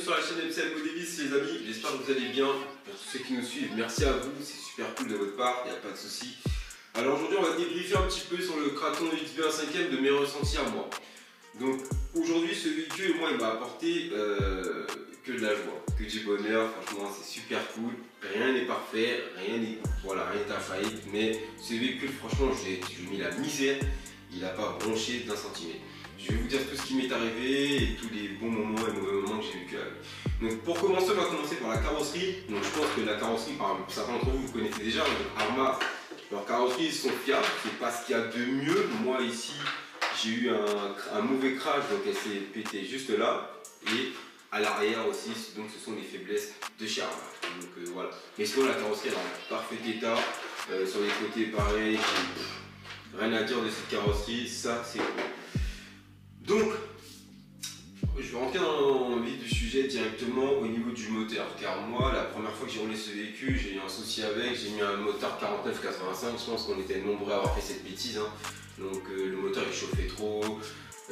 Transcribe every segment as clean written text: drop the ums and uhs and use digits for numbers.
sur la chaîne MCL Modélis les amis, j'espère que vous allez bien. Pour tous ceux qui nous suivent, merci à vous, c'est super cool de votre part, il n'y a pas de souci. Alors aujourd'hui on va débriefer un petit peu sur le Kraton XB1 5e de mes ressentis à moi. Donc aujourd'hui ce véhicule, moi il m'a apporté que de la joie, que du bonheur, franchement c'est super cool. Rien n'est parfait, rien n'est infaillible, mais ce véhicule franchement j'ai mis la misère, il n'a pas bronché d'un centimètre. Je vais vous dire tout ce qui m'est arrivé et tous les bons moments et mauvais moments que j'ai vécu avec. Donc pour commencer, on va commencer par la carrosserie. Donc je pense que la carrosserie, par certains d'entre vous, vous connaissez déjà. Donc Arma, leurs carrosseries sont fiables, c'est pas ce qu'il y a de mieux. Moi ici, j'ai eu un mauvais crash, donc elle s'est pétée juste là. Et à l'arrière aussi, donc ce sont les faiblesses de chez Arma. Donc voilà. Mais sinon la carrosserie elle est en parfait état. Sur les côtés pareil, rien à dire de cette carrosserie, ça c'est cool. Donc, je vais rentrer dans le vif du sujet directement au niveau du moteur. Car moi, la première fois que j'ai roulé ce véhicule, j'ai eu un souci avec. J'ai mis un moteur 4985. Je pense qu'on était nombreux à avoir fait cette bêtise. Hein. Donc, le moteur il chauffait trop.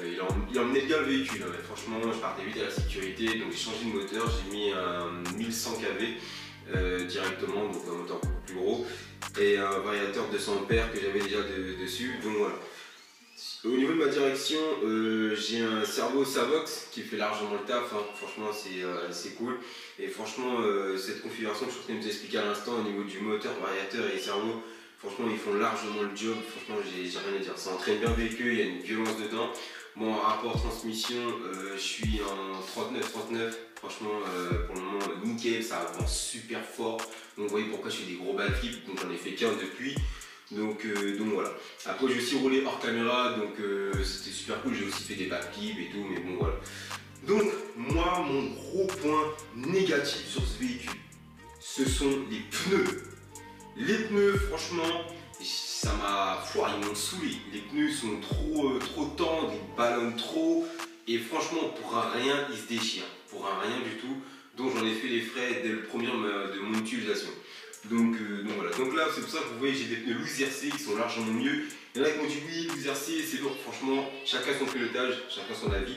Il emmenait bien le véhicule. Hein. Mais franchement, je partais vite à la sécurité. Donc, j'ai changé de moteur. J'ai mis un 1100 kV directement. Donc, un moteur beaucoup plus gros. Et un variateur 200 ampères que j'avais déjà dessus. Donc, voilà. Au niveau de ma direction, j'ai un servo Savox qui fait largement le taf, hein. Franchement c'est cool. Et franchement cette configuration que je suis en train de vous expliquer à l'instant au niveau du moteur, variateur et servo, franchement ils font largement le job, franchement j'ai rien à dire. Ça entraîne bien le véhicule, il y a une violence dedans. Moi en rapport transmission, je suis en 39-39, franchement pour le moment nickel, ça avance super fort. Donc vous voyez pourquoi je fais des gros backflips, donc j'en ai fait qu'un depuis. Donc voilà. Après j'ai aussi roulé hors caméra, donc c'était super cool, j'ai aussi fait des backflips et tout, mais bon voilà. Donc moi mon gros point négatif sur ce véhicule, ce sont les pneus. Les pneus franchement, ça m'a foiré, ils m'ont saoulé. Les pneus sont trop tendres, ils ballonnent trop, et franchement pour un rien ils se déchirent, pour un rien du tout. Donc j'en ai fait les frais dès le premier de mon utilisation. Donc voilà, donc là c'est pour ça que vous voyez j'ai des pneus Louis RC qui sont largement mieux. Il y en a qui m'ont dit oui Louis RC c'est lourd, franchement chacun son pilotage, chacun son avis.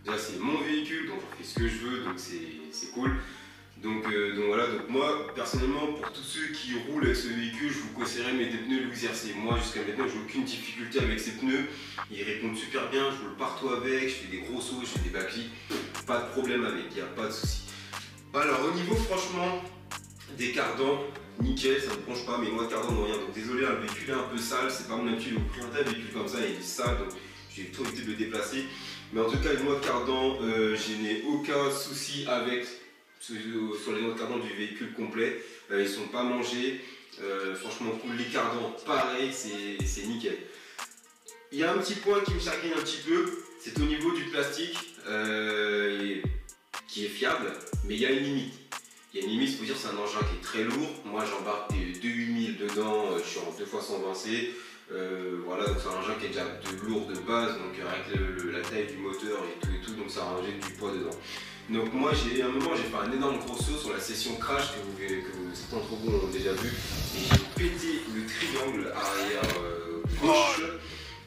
Déjà c'est mon véhicule donc je fais ce que je veux, donc c'est cool. Donc voilà, donc moi personnellement pour tous ceux qui roulent avec ce véhicule je vous conseillerais mes pneus Louis RC. Moi jusqu'à maintenant j'ai aucune difficulté avec ces pneus, ils répondent super bien, je roule partout avec, je fais des gros sauts, je fais des backflips, pas de problème avec, il n'y a pas de souci. Alors au niveau franchement des cardans, nickel, ça ne bronche pas, mais moi cardan non rien. Donc désolé, un véhicule est un peu sale, c'est pas mon habitude de vous présenter un véhicule comme ça, il est sale, donc j'ai tout évité de le déplacer. Mais en tout cas, les noix de cardan, je n'ai aucun souci avec sur les noix de cardan du véhicule complet. Ils sont pas mangés, franchement cool. Les cardans, pareil, c'est nickel. Il y a un petit point qui me chagrine un petit peu, c'est au niveau du plastique, qui est fiable, mais il y a une limite. Il y a une limite, il faut dire c'est un engin qui est très lourd. Moi j'embarque des 8000 dedans, je suis en 2 fois 120C. Voilà, donc c'est un engin qui est déjà lourd de base, donc avec la taille du moteur et tout, donc ça a rangé du poids dedans. Donc moi à un moment j'ai fait un énorme gros saut sur la session crash que certains d'entre vous ont déjà vu. Et j'ai pété le triangle arrière gauche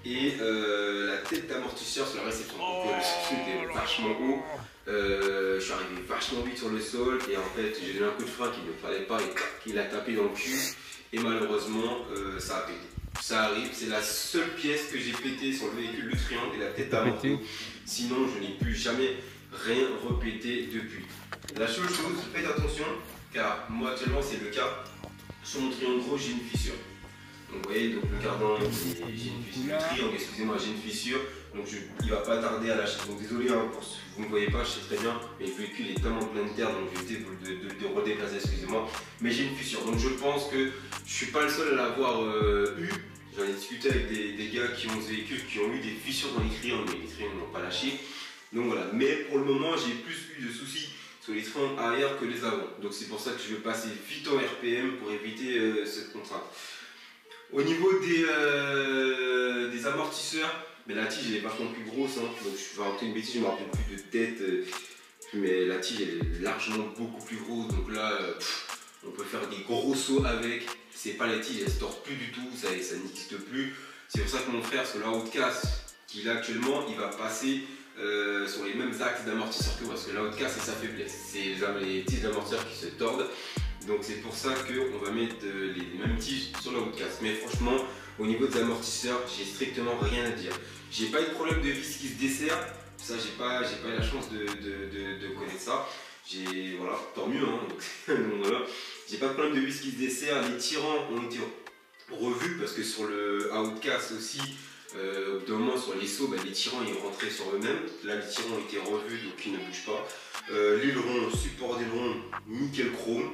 et la tête d'amortisseur sur la réception. Donc le truc était vachement haut. Je suis arrivé vachement vite sur le sol et en fait j'ai donné un coup de frein qu'il ne fallait pas et il a tapé dans le cul et malheureusement ça a pété. Ça arrive, c'est la seule pièce que j'ai pété sur le véhicule, le triangle et la tête d'amortisseur. Sinon je n'ai plus jamais rien répété depuis. La seule chose, faites attention car moi actuellement c'est le cas, sur mon triangle gros j'ai une fissure. Donc vous voyez, donc le cardan, j'ai une fissure, le triangle, excusez-moi, j'ai une fissure, donc il va pas tarder à lâcher. Donc désolé, hein, pour ceux que vous ne voyez pas, je sais très bien, mais le véhicule est tellement plein de terre, donc je vais essayer de redéplacer, excusez-moi. Mais j'ai une fissure, donc je pense que je suis pas le seul à l'avoir eu. J'en ai discuté avec des gars qui ont ce véhicule, qui ont eu des fissures dans les triangles, mais les triangles n'ont pas lâché. Donc voilà, mais pour le moment, j'ai plus eu de soucis sur les triangles arrière que les avant. Donc c'est pour ça que je vais passer vite en RPM pour éviter cette contrainte. Au niveau des amortisseurs, mais la tige elle est vachement plus grosse, hein. Donc je vais raconter une bêtise, je ne me rappelle plus de tête, mais la tige elle est largement beaucoup plus grosse, donc là on peut faire des gros sauts avec. C'est pas la tige, elle se tord plus du tout, ça n'existe plus. C'est pour ça que mon frère, sur la haute casse qu'il a actuellement, il va passer sur les mêmes axes d'amortisseur que moi, parce que la haute casse c'est sa faiblesse, c'est les tiges d'amortisseur qui se tordent. Donc c'est pour ça qu'on va mettre les mêmes tiges sur la haute casse. Mais franchement, au niveau des amortisseurs, j'ai strictement rien à dire. J'ai pas eu de problème de vis qui se dessert. Ça, j'ai pas eu la chance de connaître ça. Voilà, tant mieux, hein. Donc voilà. J'ai pas de problème de vis qui se dessert. Les tirants ont été revus parce que sur le outcast aussi, au bout d'un moment sur les sauts, les tirants ils rentraient sur eux-mêmes. Là, les tirants ont été revus donc ils ne bougent pas. L'aileron, support d'aileron, nickel chrome.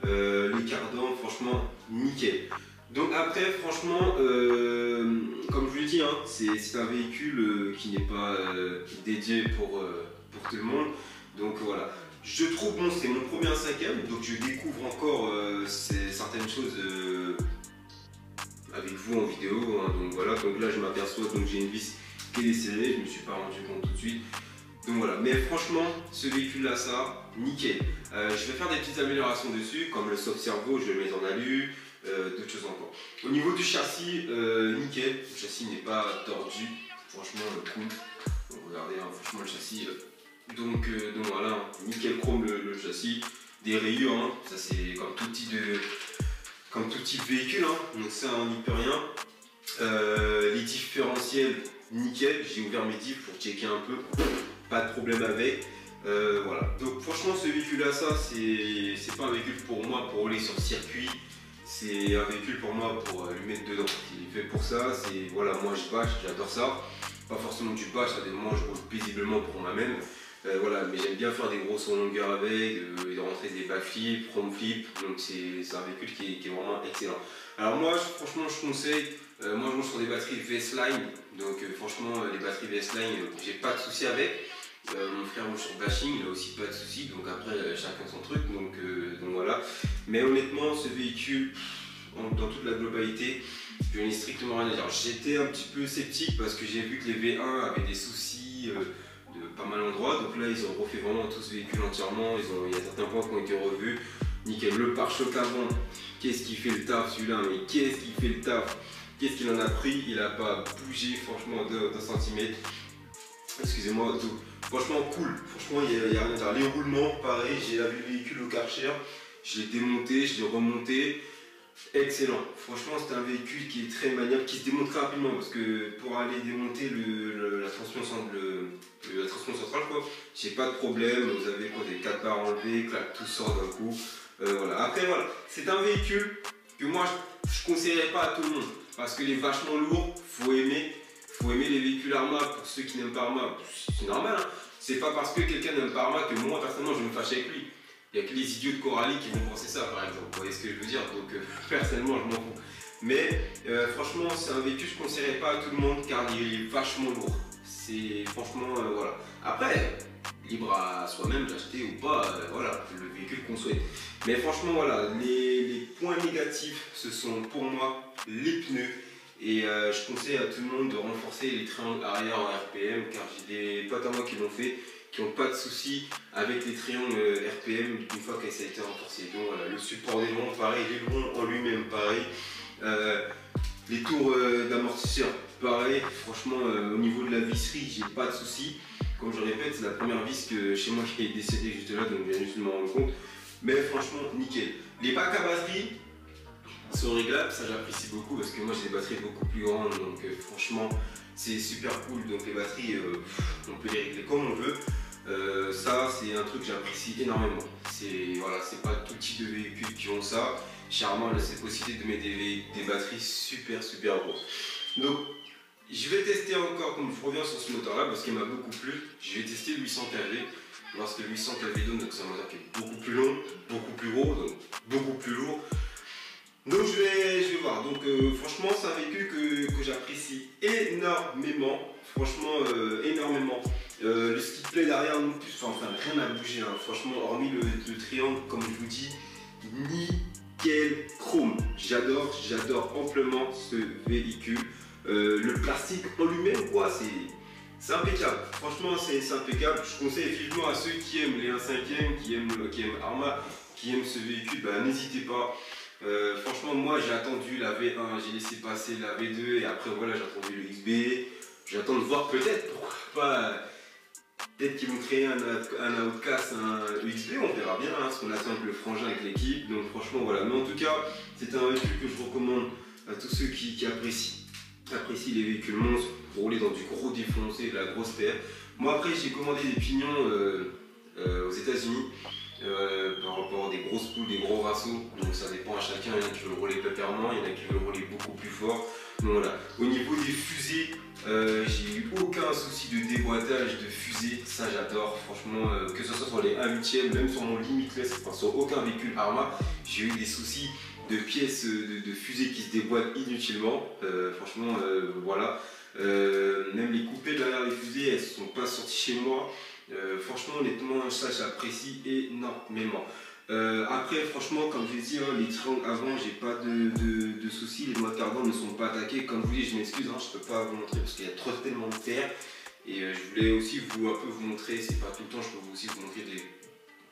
Les cardans, franchement, nickel. Donc après, franchement, comme je vous l'ai dit, hein, c'est un véhicule qui n'est pas dédié pour tout le monde. Donc voilà. Je trouve, bon, c'est mon premier 1/5e, donc je découvre encore certaines choses avec vous en vidéo. Hein, donc voilà, donc là je m'aperçois, donc j'ai une vis qui est desserrée, je ne me suis pas rendu compte tout de suite. Donc voilà, mais franchement, ce véhicule-là, ça, nickel. Je vais faire des petites améliorations dessus, comme le soft servo, je vais le mettre en alu, d'autres choses encore. Au niveau du châssis, nickel. Le châssis n'est pas tordu, franchement, cool. Donc regardez, hein, franchement, le châssis. Donc voilà, hein, nickel chrome le châssis. Des rayures, hein, ça c'est comme tout type de véhicule, hein, donc ça on n'y peut rien. Les différentiels, nickel. J'ai ouvert mes diffs pour checker un peu. Pas de problème avec. Voilà. Donc franchement ce véhicule là, ça c'est pas un véhicule pour moi pour rouler sur le circuit. C'est un véhicule pour moi pour lui mettre dedans. Il est fait pour ça. C'est voilà, moi je bâche, j'adore ça. Pas forcément du bâche, à des moments je roule paisiblement pour moi-même. Voilà, mais j'aime bien faire des grosses en longueur avec, et de rentrer des backflips, front flip. Donc c'est un véhicule qui est vraiment excellent. Alors moi franchement je conseille. Moi je roule sur des batteries V-Line. Donc franchement les batteries V-Line, j'ai pas de souci avec. Mon frère roule sur bashing, il a aussi pas de soucis, donc après chacun son truc, donc voilà. Mais honnêtement, ce véhicule, dans toute la globalité, je n'ai strictement rien à dire. J'étais un petit peu sceptique parce que j'ai vu que les V1 avaient des soucis de pas mal d'endroits, donc là ils ont refait vraiment tout ce véhicule entièrement, il y a certains points qui ont été revus. Nickel, le pare-choc avant, qu'est-ce qui fait le taf celui-là, mais qu'est-ce qui fait le taf? Qu'est-ce qu'il en a pris? Il n'a pas bougé franchement d'un centimètre. Excusez-moi, tout. Franchement cool, franchement il n'y a rien à dire. Les roulements, pareil, j'ai lavé le véhicule au Karcher, je l'ai démonté, je l'ai remonté, excellent. Franchement c'est un véhicule qui est très maniable, qui se démonte très rapidement parce que pour aller démonter la transmission centrale, j'ai pas de problème, vous avez quoi, des 4 barres enlevées, clac, tout sort d'un coup. Voilà. Après voilà, c'est un véhicule que moi je conseillerais pas à tout le monde parce qu'il est vachement lourd, faut aimer les véhicules Arma. Pour ceux qui n'aiment pas Arma, c'est normal, hein. C'est pas parce que quelqu'un n'aime pas Arma que moi personnellement je me fâche avec lui. Il n'y a que les idiots de Coralie qui vont penser ça par exemple, vous voyez ce que je veux dire, donc personnellement je m'en fous. Mais franchement c'est un véhicule que je ne conseillerais pas à tout le monde car il est vachement lourd. C'est franchement voilà. Après, libre à soi-même d'acheter ou pas, voilà, le véhicule qu'on souhaite. Mais franchement voilà, les points négatifs ce sont pour moi les pneus. Et je conseille à tout le monde de renforcer les triangles arrière en RPM car j'ai des potes à moi qui l'ont fait, qui n'ont pas de soucis avec les triangles RPM une fois que ça a été renforcé. Donc voilà, le support d'aileron pareil, l'aileron en lui-même pareil, les tours d'amortisseur pareil. Franchement au niveau de la visserie j'ai pas de soucis. Comme je répète, c'est la première vis que chez moi qui est décédée juste là, donc j'ai juste me rendre compte. Mais franchement nickel. Les bacs à batterie sont réglables, ça j'apprécie beaucoup parce que moi j'ai des batteries beaucoup plus grandes, donc franchement c'est super cool. Donc les batteries on peut les régler comme on veut. Ça c'est un truc que j'apprécie énormément. Voilà, c'est pas tout type de véhicules qui ont ça. Charmant, là c'est possible de mettre des batteries super grosses. Donc je vais tester encore, comme je reviens sur ce moteur là parce qu'il m'a beaucoup plu, je vais tester le 800 kV. Parce que le 800 kV donc c'est un moteur qui est beaucoup plus long, beaucoup plus gros, donc beaucoup plus lourd. Donc je vais voir. Donc franchement c'est un véhicule que j'apprécie énormément. Franchement énormément. Le skid plate derrière non plus, enfin rien à bouger. Hein. Franchement hormis le triangle comme je vous dis, nickel chrome. J'adore amplement ce véhicule. Le plastique en lui-même quoi, c'est impeccable. Franchement c'est impeccable. Je conseille vivement à ceux qui aiment les 1/5e, qui aiment Arma, qui aiment ce véhicule, bah, n'hésitez pas. Franchement moi j'ai attendu la V1, j'ai laissé passer la V2 et après voilà j'ai attendu le XB. J'attends de voir peut-être pourquoi pas Peut-être qu'ils vont créer un Outcast, un UXB, on verra bien, ce qu'on attend avec le frangin, avec l'équipe. Donc franchement voilà, mais en tout cas c'est un véhicule que je recommande à tous ceux qui apprécient les véhicules monstres, rouler dans du gros défoncé, de la grosse terre. Moi après j'ai commandé des pignons aux États-Unis par rapport à des grosses poules, des gros rassos. Donc ça dépend à chacun, il y en a qui veulent rouler pépèrement, il y en a qui veulent rouler beaucoup plus fort. Donc voilà. Au niveau des fusées, j'ai eu aucun souci de déboîtage de fusée, ça j'adore. Franchement, que ce soit sur les 1/8, même sur mon Limitless, enfin sur aucun véhicule Arma, j'ai eu des soucis de pièces de fusée qui se déboîtent inutilement. Franchement, voilà. Même les coupées derrière les fusées, elles ne sont pas sorties chez moi. Franchement, honnêtement, ça j'apprécie énormément. Après, franchement, comme je l'ai dit, les triangles avant, j'ai pas de soucis. Les noix de cardan ne sont pas attaquées. Comme vous dites, je m'excuse, je peux pas vous montrer parce qu'il y a tellement de terre. Et je voulais aussi un peu vous montrer, c'est pas tout le temps, je peux aussi vous montrer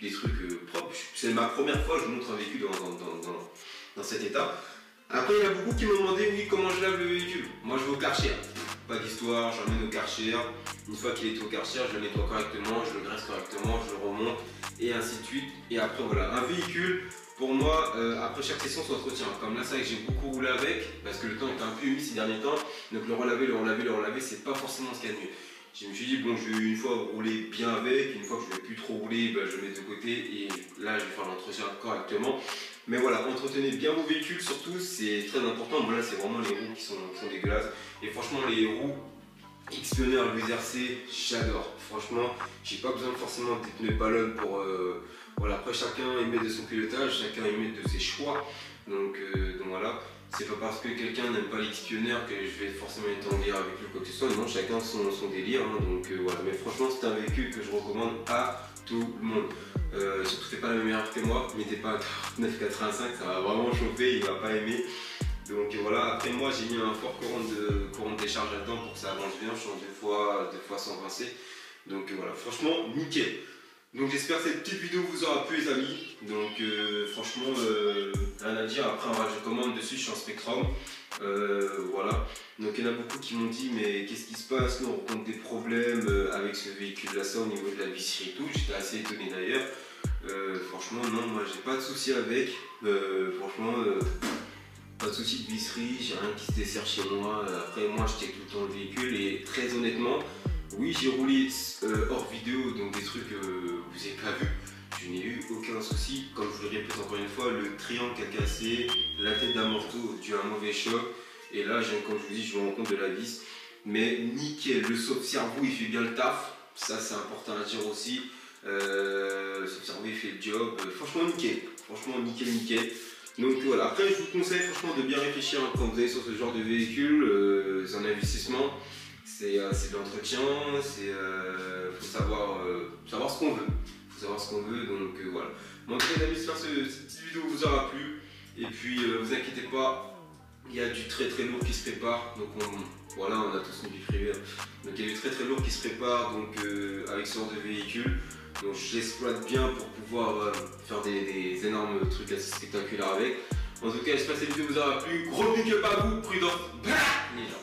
des trucs propres. C'est ma première fois que je montre un véhicule dans cet état. Après, il y a beaucoup qui m'ont demandé, oui, comment je lave le véhicule. Moi, je vais au Karcher. Pas d'histoire, je l'emmène au Karcher. Une fois qu'il est au Karcher, je le nettoie correctement, je le graisse correctement, je le remonte, et ainsi de suite. Et après, voilà, un véhicule, pour moi, après chaque session, s'entretient. Comme là, c'est vrai que j'ai beaucoup roulé avec, parce que le temps était un peu humide ces derniers temps. Donc, le relaver, c'est pas forcément ce qu'il y a de mieux. Je me suis dit, bon, je vais une fois rouler bien avec, une fois que je ne vais plus trop rouler, je le mets de côté, et là, je vais faire l'entretien correctement. Mais voilà, entretenez bien vos véhicules, surtout, c'est très important. Bon, là, c'est vraiment les roues qui sont dégueulasses. Et franchement, les roues X-Pioneer Louis RC, j'adore. Franchement, j'ai pas besoin forcément des pneus ballon pour. Voilà, après, chacun émet de son pilotage, chacun émet de ses choix. Donc voilà, c'est pas parce que quelqu'un n'aime pas l'X-Pioneer que je vais forcément être en guerre avec lui ou quoi que ce soit. Non, chacun son délire. Donc voilà, mais franchement, c'est un véhicule que je recommande à tout le monde. Surtout fais pas la même erreur que moi, mettez pas un 985, ça va vraiment chauffer, il va pas aimer. Donc voilà, après moi j'ai mis un fort courant de décharge là-dedans pour que ça avance bien, je change des fois sans rincer. Donc voilà, franchement nickel. Donc j'espère que cette petite vidéo vous aura plu les amis. Donc franchement rien à dire, après je commande dessus, je suis en Spectrum. Voilà, donc il y en a beaucoup qui m'ont dit mais qu'est-ce qui se passe, nous on rencontre des problèmes avec ce véhicule là, ça au niveau de la visserie et tout, j'étais assez étonné d'ailleurs. Franchement non, moi j'ai pas de souci avec, franchement pas de souci de visserie, j'ai rien qui se dessert chez moi. Après moi je check tout le temps le véhicule et très honnêtement, oui j'ai roulé hors vidéo, donc des trucs que vous n'avez pas vu. Je n'ai eu aucun souci, comme je vous le répète encore une fois, le triangle qui a cassé, la tête d'un morceau dû à un mauvais choc, et là comme je vous dis je me rends compte de la vis, mais nickel, le sauve-cerveau il fait bien le taf, ça c'est important à dire aussi, le sauve-cerveau il fait le job, franchement nickel. Donc voilà, après je vous conseille franchement de bien réfléchir quand vous allez sur ce genre de véhicule, c'est un investissement, c'est de l'entretien, faut savoir ce qu'on veut. Donc voilà. Bon, en tout cas, les amis, j'espère que cette petite vidéo vous aura plu. Et puis, vous inquiétez pas, il y a du très lourd qui se prépare. Donc voilà, on a tous une vie privée. Donc il y a du très lourd qui se prépare donc, avec ce genre de véhicule. Donc j'exploite bien pour pouvoir faire des énormes trucs assez spectaculaires avec. En tout cas, j'espère que cette vidéo vous aura plu. Gros big up à vous, prudent. Les gens.